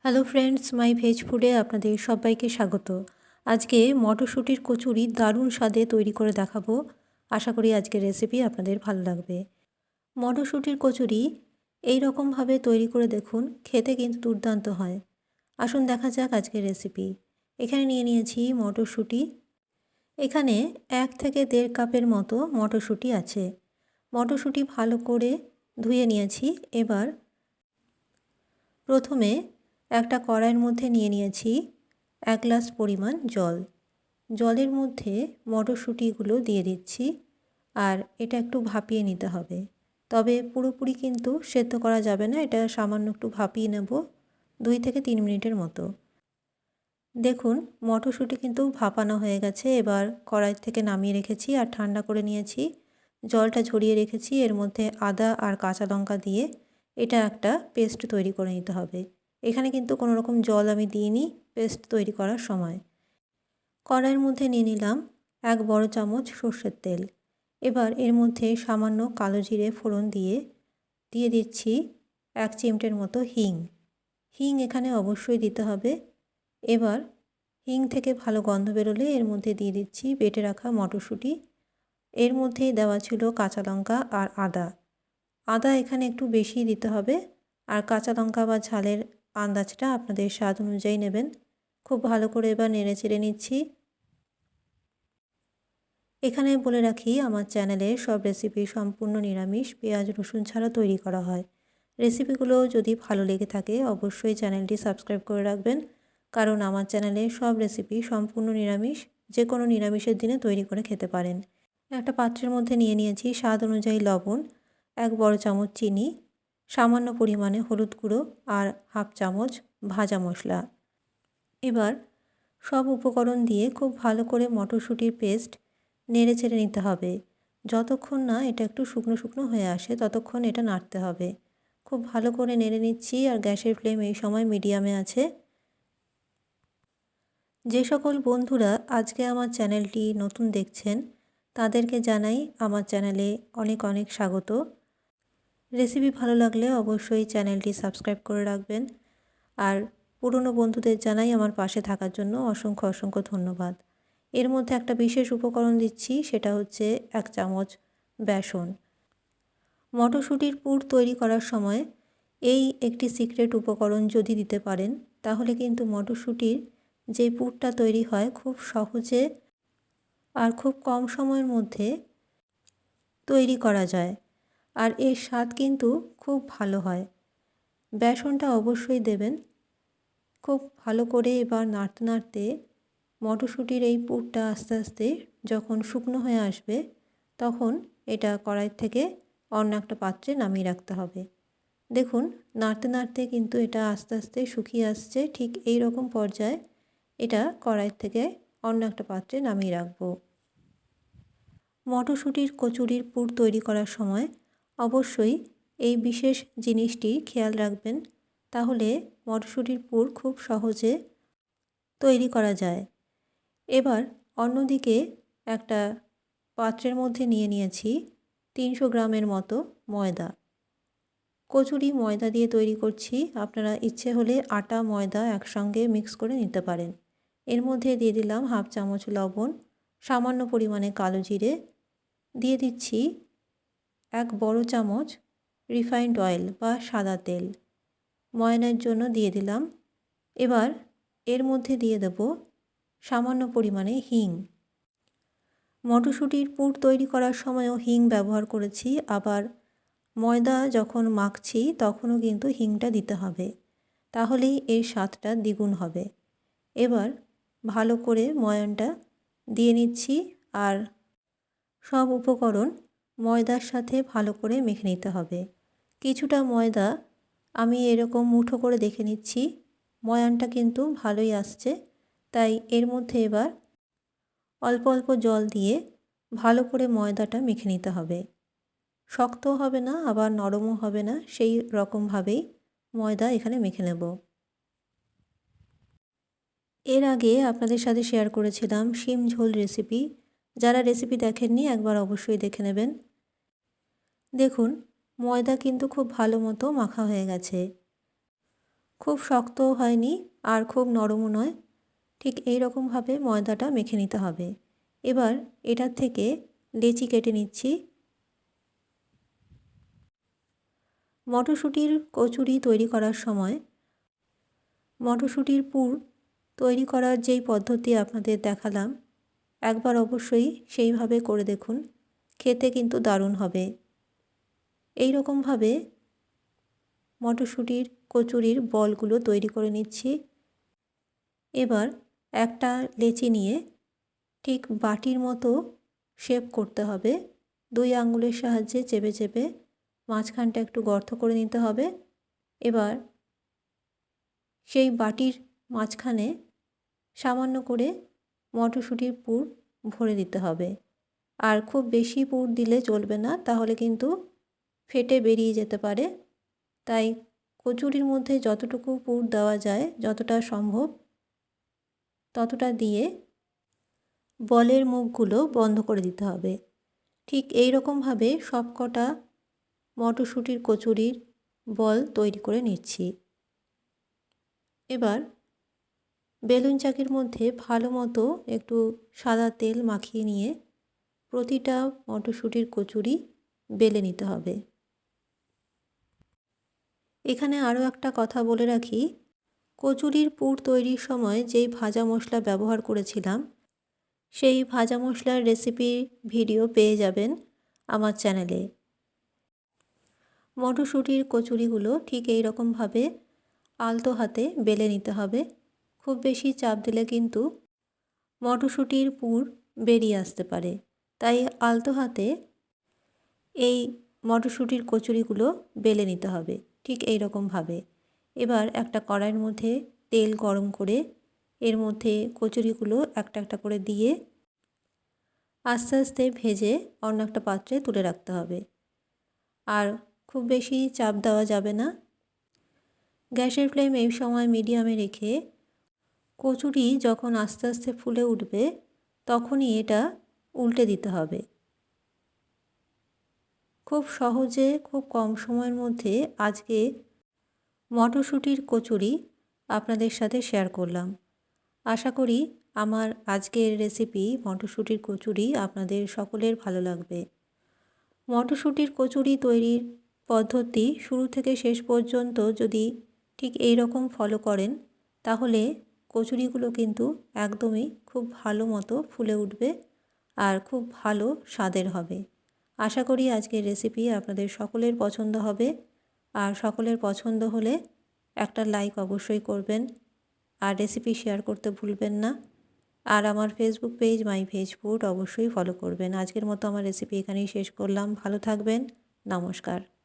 Hello friends, মাই veg ফুডে আপনাদের সবাইকে স্বাগত। আজকে মটরশুঁটির কচুরি দারুণ স্বাদে তৈরি করে দেখাবো। আশা করি আজকের রেসিপি আপনাদের ভালো লাগবে। মটরশুঁটির কচুরি এই রকমভাবে তৈরি করে দেখুন, খেতে কিন্তু দুর্দান্ত হয়। আসুন দেখা যাক আজকের রেসিপি। এখানে নিয়ে নিয়েছি মটরশুঁটি। এখানে 1 থেকে 1.5 কাপের মতো মটরশুঁটি আছে। মটরশুঁটি ভালো করে ধুয়ে নিয়েছি। এবার প্রথমে একটা কড়াইয়ের মধ্যে নিয়ে নিয়েছি 1 গ্লাস পরিমাণ জল। জলের মধ্যে মটরশুঁটিগুলো দিয়ে দিচ্ছি আর এটা একটু ভাপিয়ে নিতে হবে। তবে পুরোপুরি কিন্তু সেদ্ধ করা যাবে না, এটা সামান্য একটু ভাপিয়ে নেব 2 থেকে 3 মিনিটের মতো। দেখুন মটরশুঁটি কিন্তু ভাপানো হয়ে গেছে। এবার কড়াই থেকে নামিয়ে রেখেছি আর ঠান্ডা করে নিয়েছি। জলটা ঝরিয়ে রেখেছি। এর মধ্যে আদা আর কাঁচা লঙ্কা দিয়ে এটা একটা পেস্ট তৈরি করে নিতে হবে। এখানে কিন্তু কোনো রকম জল আমি দিইনি পেস্ট তৈরি করার সময়। কড়াইয়ের মধ্যে নিয়ে নিলাম 1 বড় চামচ সর্ষের তেল। এবার এর মধ্যে সামান্য কালো জিরে ফোড়ন দিয়ে দিচ্ছি 1 চিমটের মতো হিং। হিং এখানে অবশ্যই দিতে হবে। এবার হিং থেকে ভালো গন্ধ বেরোলে এর মধ্যে দিয়ে দিচ্ছি বেটে রাখা মটরশুঁটি। এর মধ্যেই দেওয়া ছিল কাঁচা লঙ্কা আর আদা। আদা এখানে একটু বেশি দিতে হবে আর কাঁচা লঙ্কা বা ঝালের আন্দাজটা আপনাদের স্বাদ অনুযায়ী নেবেন। খুব ভালো করে এবার নেড়ে চেড়ে নিচ্ছি। এখানে বলে রাখি, আমার চ্যানেলে সব রেসিপি সম্পূর্ণ নিরামিষ, পেঁয়াজ রসুন ছাড়া তৈরি করা হয়। রেসিপিগুলো যদি ভালো লেগে থাকে অবশ্যই চ্যানেলটি সাবস্ক্রাইব করে রাখবেন, কারণ আমার চ্যানেলে সব রেসিপি সম্পূর্ণ নিরামিষ, যে কোনো নিরামিষের দিনে তৈরি করে খেতে পারেন। একটা পাত্রের মধ্যে নিয়ে নিয়েছি স্বাদ অনুযায়ী লবণ, 1 বড় চামচ চিনি, সামান্য পরিমাণে হলুদ গুঁড়ো আর হাফ চামচ ভাজা মশলা। এবার সব উপকরণ দিয়ে খুব ভালো করে মটরশুঁটির পেস্ট নেড়ে চেড়ে নিতে হবে। যতক্ষণ না এটা একটু শুকনো শুকনো হয়ে আসে ততক্ষণ এটা নাড়তে হবে। খুব ভালো করে নেড়ে নিচ্ছি আর গ্যাসের ফ্লেম এই সময় মিডিয়ামে আছে। যে সকল বন্ধুরা আজকে আমার চ্যানেলটি নতুন দেখছেন তাদেরকে জানাই আমার চ্যানেলে অনেক অনেক স্বাগত। রেসিপি ভালো লাগলে অবশ্যই চ্যানেলটি সাবস্ক্রাইব করে রাখবেন। আর পুরনো বন্ধুদের জানাই আমার পাশে থাকার জন্য অসংখ্য অসংখ্য ধন্যবাদ। এর মধ্যে একটা বিশেষ উপকরণ দিচ্ছি, সেটা হচ্ছে 1 চামচ বেসন। মটরশুঁটির পুর তৈরি করার সময় এই একটি সিক্রেট উপকরণ যদি দিতে পারেন তাহলে কিন্তু মটরশুঁটির যে পুরটা তৈরি হয় খুব সহজে আর খুব কম সময়ের মধ্যে তৈরি করা যায় আর এর স্বাদ কিন্তু খুব ভালো হয়। বেসনটা অবশ্যই দেবেন। খুব ভালো করে এবার নাড়তে নাড়তে মটরশুঁটির এই পুরটা আস্তে আস্তে যখন শুকনো হয়ে আসবে তখন এটা কড়াই থেকে অন্য একটা পাত্রে নামিয়ে রাখতে হবে। দেখুন নাড়তে নাড়তে কিন্তু এটা আস্তে আস্তে শুকিয়ে আসছে। ঠিক এই রকম পর্যায়ে এটা কড়াই থেকে অন্য একটা পাত্রে নামিয়ে রাখবো। মটরশুঁটির কচুরির পুর তৈরি করার সময় অবশ্যই এই বিশেষ জিনিসটি খেয়াল রাখবেন, তাহলে মটরশুঁটির পুর খুব সহজে তৈরি করা যায়। এবার অন্যদিকে একটা পাত্রের মধ্যে নিয়ে নিয়েছি 300 গ্রামের মতো ময়দা। কচুরি ময়দা দিয়ে তৈরি করছি, আপনারা ইচ্ছে হলে আটা ময়দা একসঙ্গে মিক্স করে নিতে পারেন। এর মধ্যে দিয়ে দিলাম হাফ চামচ লবণ, সামান্য পরিমাণে কালো জিরে, দিয়ে দিচ্ছি 1 বড় চামচ রিফাইন্ড অয়েল বা সাদা তেল, ময়ানের জন্য দিয়ে দিলাম। এবার এর মধ্যে দিয়ে দেব সামান্য পরিমাণে হিং। মটরশুঁটির পুর তৈরি করার সময়ও হিং ব্যবহার করেছি, আবার ময়দা যখন মাখছি তখনও কিন্তু হিংটা দিতে হবে, তাহলেই এর স্বাদটা দ্বিগুণ হবে। এবার ভালো করে ময়ানটা দিয়ে নিচ্ছি আর সব উপকরণ ময়দার সাথে ভালো করে মেখে নিতে হবে। কিছুটা ময়দা আমি এরকম মুঠো করে দেখে নিচ্ছি, ময়ানটা কিন্তু ভালোই আসছে, তাই এর মধ্যে এবার অল্প অল্প জল দিয়ে ভালো করে ময়দাটা মেখে নিতে হবে। শক্তও হবে না আবার নরমও হবে না, সেই রকমভাবেই ময়দা এখানে মেখে নেব। এর আগে আপনাদের সাথে শেয়ার করেছিলাম শিম ঝোল রেসিপি, যারা রেসিপি দেখেননি একবার অবশ্যই দেখে নেবেন। দেখুন ময়দা কিন্তু খুব ভালো মতো মাখা হয়ে গেছে। খুব শক্তও হয়নি আর খুব নরমও নয়, ঠিক এই রকমভাবে ময়দাটা মেখে নিতে হবে। এবার এটার থেকে লেচি কেটে নিচ্ছি। মটরশুঁটির কচুরি তৈরি করার সময় মটরশুঁটির পুর তৈরি করার যেই পদ্ধতি আপনাদের দেখালাম, একবার অবশ্যই সেইভাবে করে দেখুন, খেতে কিন্তু দারুণ হবে। এই রকমভাবে মটরশুঁটির কচুরির বলগুলো তৈরি করে নিচ্ছি। এবার একটা লেচি নিয়ে ঠিক বাটির মতো শেপ করতে হবে। 2 আঙ্গুলের সাহায্যে চেপে চেপে মাঝখানটা একটু গর্ত করে নিতে হবে। এবার সেই বাটির মাঝখানে সামান্য করে মটরশুঁটির পুর ভরে দিতে হবে। আর খুব বেশি পুর দিলে চলবে না, তাহলে কিন্তু ফেটে বেরিয়ে যেতে পারে। তাই কচুরির মধ্যে যতটুকু পুর দেওয়া যায়, যতটা সম্ভব ততটা দিয়ে বলের মুখগুলো বন্ধ করে দিতে হবে। ঠিক এই রকমভাবে সবকটা মটরশুঁটির কচুরির বল তৈরি করে নিচ্ছি। এবার বেলুন চাকির মধ্যে ভালো মতো একটু সাদা তেল মাখিয়ে নিয়ে প্রতিটা মটরশুঁটির কচুরি বেলে নিতে হবে। এখানে আরও একটা কথা বলে রাখি, কচুরির পুর তৈরির সময় যেই ভাজা মশলা ব্যবহার করেছিলাম, সেই ভাজা মশলার রেসিপির ভিডিও পেয়ে যাবেন আমার চ্যানেলে। মটরশুঁটির কচুরিগুলো ঠিক এই রকমভাবে আলতো হাতে বেলে নিতে হবে। খুব বেশি চাপ দিলে কিন্তু মটরশুঁটির পুর বেরিয়ে আসতে পারে, তাই আলতো হাতে এই মটরশুঁটির কচুরিগুলো বেলে নিতে হবে ঠিক এই রকমভাবে। এবার একটা কড়াইয়ের মধ্যে তেল গরম করে এর মধ্যে কচুরিগুলো একটা একটা করে দিয়ে আস্তে আস্তে ভেজে অন্য একটা পাত্রে তুলে রাখতে হবে। আর খুব বেশি চাপ দেওয়া যাবে না। গ্যাসের ফ্লেম এই সময় মিডিয়ামে রেখে কচুরি যখন আস্তে আস্তে ফুলে উঠবে, তখনই এটা উল্টে দিতে হবে। খুব সহজে খুব কম সময়ের মধ্যে আজকে মটরশুঁটির কচুরি আপনাদের সাথে শেয়ার করলাম। আশা করি আমার আজকের রেসিপি মটরশুঁটির কচুরি আপনাদের সকলের ভালো লাগবে। মটরশুঁটির কচুরি তৈরির পদ্ধতি শুরু থেকে শেষ পর্যন্ত যদি ঠিক এই রকম ফলো করেন, তাহলে কচুরিগুলো কিন্তু একদমই খুব ভালো মতো ফুলে উঠবে আর খুব ভালো স্বাদের হবে। আশা করি আজকের রেসিপি আপনাদের সকলের পছন্দ হবে। আর সকলের পছন্দ হলে একটা লাইক অবশ্যই করবেন আর রেসিপি শেয়ার করতে ভুলবেন না। আর আমার ফেসবুক পেজ মাই ভেজ ফুড অবশ্যই ফলো করবেন। আজকের মতো আমার রেসিপি এখানেই শেষ করলাম। ভালো থাকবেন। নমস্কার।